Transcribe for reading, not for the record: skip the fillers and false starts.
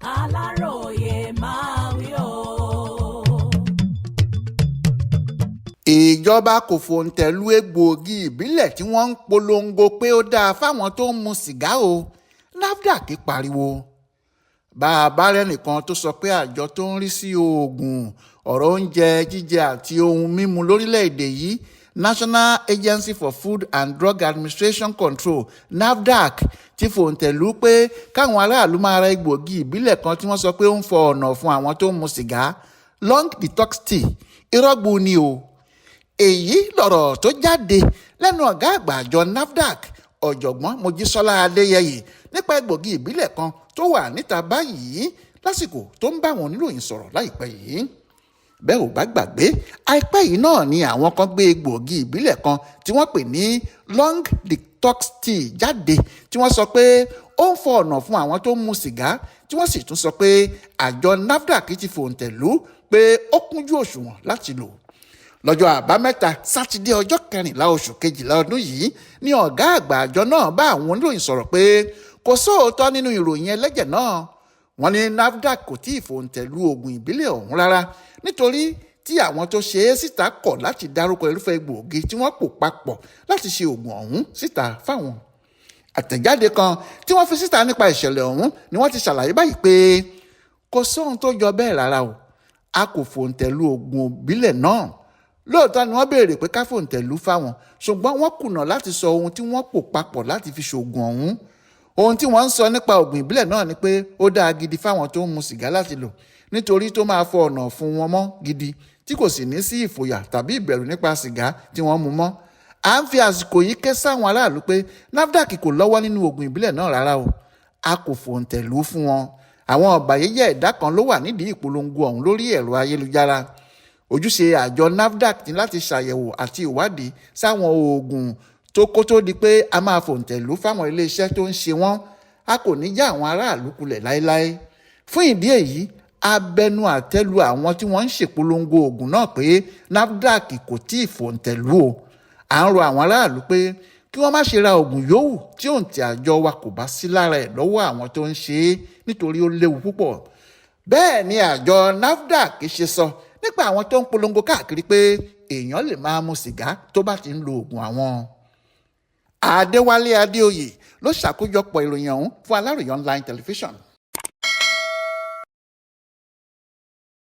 Aláròyé máa wí o. Ìjọba kò fòǹtẹ̀ lu egbòogi ìbílẹ̀ tí wọ́n ń polongo pé ó dáa fáwọn tó ń mu sìgá o. Nafdac pariwo. Bá a bá rẹ́nìkan tó sọ pé àjọ tó ń rí sí oògùn, ọ̀rọ̀ oúnjẹ jíjẹ àti ohun mímu lórílẹ̀‐èdè yìí, National Agency for Food and Drug Administration Control (Nafdac) ti fòǹtẹ̀ lù pé káwọn aráàlú máa ra egbòogi ìbílẹ̀ kan tí wọ́n sọ pé ó ń fọ ọ̀nà fún àwọn tó ń mu sìgá, long detox tea, irọ́gbu ni o. Èyí lọ̀rọ̀ tó jáde lẹ́nu ọ̀gá àgbà àjọ Nafdac, ọ̀jọ̀gbọ́n Mojísọ́lá Adéyẹyè, nípa egbòogi ìbílẹ̀ kan tó wà níta báyìí lásìkò tó ń bá àwọn oníròyìn sọ̀rọ̀ láìpẹ́ yìí. Bẹ́ẹ̀ ò bá gbàgbé, àìpẹ́ yìí náà ni àwọn kan gbé egbòogi ìbílẹ̀ kan tí wọ́n pè ní long detox tea jáde tí wọ́n sọ pé ó ń fọ ọ̀nà fún àwọn tó ń mu sìgá, tí wọ́n sì tún sọ pé àjọ Nafdac ti fòǹtẹ̀ lù pé ó kúnjú òṣùwọ̀n láti lò. Lọ́jọ́ àbámẹ́ta sátidé ọjọ́ 14 oṣù kejìlá ọdún yìí ni ọ̀gá àgbà àjọ náà bá àwọn oníròyìn sọ̀rọ̀ pé kò sóòótọ́ nínú ìròyìn ẹlẹ́jẹ̀ náà. Wọ́n ní Nafdac kò tí ì fòǹtẹ̀ lu oògùn ìbílẹ̀ ọ̀hún rárá nítorí tí àwọn tó ṣe é síta kọ̀ láti dárúkọ irúfẹ́ egbòogi tí wọ́n pò papọ̀ láti ṣe oògùn ọ̀hún síta fáwọn. Àtẹ̀jáde kan tí wọ́n fi síta nípa ìṣẹ̀lẹ̀ ọ̀hún ni wọ́n ti ṣàlàyé báyìí pé kò sóhun tó jọ bẹ́ẹ̀ rárá o, a kò fòǹtẹ̀ lu oògùn ìbílẹ̀ náà. Lóòótọ́ ni wọ́n béèrè pé ká fòǹtẹ̀ lù fáwọn, ṣùgbọ́n wọ́n kùnà láti sọ ohun tí wọ́n pò papọ̀ láti fi ṣoògùn ọ̀hún. Ohun tí wọ́n ń sọ nípa oògùn ìbílẹ̀ náà ni pé ó dáa gidi fáwọn tó ń mu sìgá láti lò nítorí tó máa fọ ọ̀nà fún wọn mọ́ gidi tí kò sì ní sí ìfòyà tàbí ìbẹ̀rù nípa sìgá tí wọ́n mu mọ́. À ń fi àsìkò yìí ké sáwọn aráàlú pé Nafdac kò lọ́wọ́ nínú oògùn ìbílẹ̀ náà rárá o, a kò fòǹtẹ̀ lù fún wọn. Àwọn ọ̀bàyéjẹ́ ẹ̀dá kan ló wà nídìí ìpolongo ọ̀hún lórí ẹ̀rọ ayélujára. Ojúṣe àjọ Nafdac ní láti ṣàyẹ̀wò àti ìwádìí sáwọn oògùn tó kó tó di pé a máa fòǹtẹ̀ lù fáwọn iléeṣẹ́ tó ń ṣe wọ́n. A kò ní já àwọn aráàlú kulẹ̀ láéláé. Fún ìdí èyí, a bẹnu àtẹ́ lu àwọn tí wọ́n ń ṣèpolongo oògùn náà pé Nafdac kò tí ì fòǹtẹ̀ lù o. À ń rọ àwọn aráàlú pé kí wọ́n má ṣe ra oògùn yòówù tí òǹtẹ̀ àjọ wa kò bá sí lára ẹ̀ lọ́wọ́ àwọn tó ń ṣe é nítorí ó léwu púpọ̀. Bẹ́ẹ̀ ni àjọ Nafdac ṣe sọ nípa àwọn tó ń polongo káàkiri pé èèyàn lè máa mu sìgá tó bá ti ń lo oògùn àwọn. Adéwálé Adéoyè ló ṣàkójọpọ̀ ìròyìn ọ̀hún fún Aláròyé online television.